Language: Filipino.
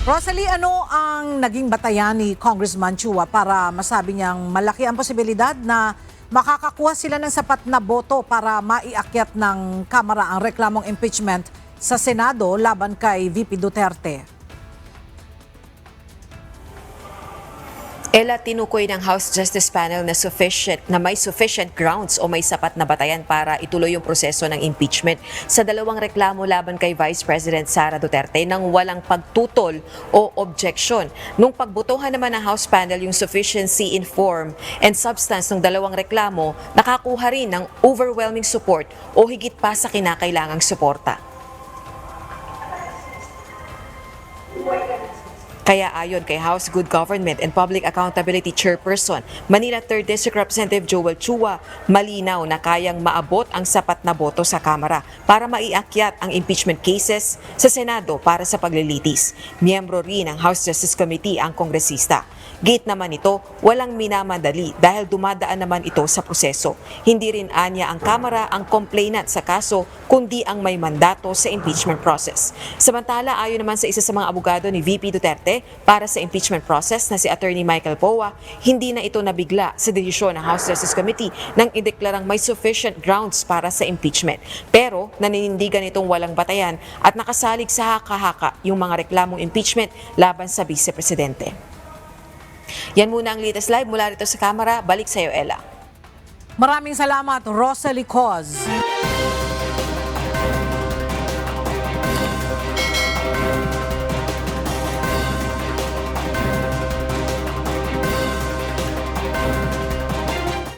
Rosalie, ano ang naging batayan ni Congressman Chua para masabi niyang malaki ang posibilidad na makakakuha sila ng sapat na boto para maiakyat ng Kamara ang reklamong impeachment sa Senado laban kay VP Duterte? Ella, tinukoy ng House Justice Panel na may sufficient grounds o may sapat na batayan para ituloy yung proseso ng impeachment sa dalawang reklamo laban kay Vice President Sara Duterte nang walang pagtutol o objection. Nung pagbotohan naman ng House Panel yung sufficiency in form and substance ng dalawang reklamo, nakakuha rin ng overwhelming support o higit pa sa kinakailangang suporta. Kaya ayon kay House Good Government and Public Accountability Chairperson, Manila 3rd District Representative Joel Chua, malinaw na kayang maabot ang sapat na boto sa Kamara para maiakyat ang impeachment cases sa Senado para sa paglilitis. Miyembro rin ng House Justice Committee ang kongresista. Gate naman ito, walang minamadali dahil dumadaan naman ito sa proseso. Hindi rin anya ang Kamara ang complainant sa kaso kundi ang may mandato sa impeachment process. Samantala, ayon naman sa isa sa mga abogado ni VP Duterte para sa impeachment process na si Attorney Michael Poa, hindi na ito nabigla sa desisyon ng House Justice Committee nang ideklarang may sufficient grounds para sa impeachment. Pero naninindigan itong walang batayan at nakasalig sa haka-haka yung mga reklamong impeachment laban sa Vice Presidente. Yan muna ang latest live mula rito sa Kamara. Balik sa iyo, Ella. Maraming salamat, Rosalie Coz.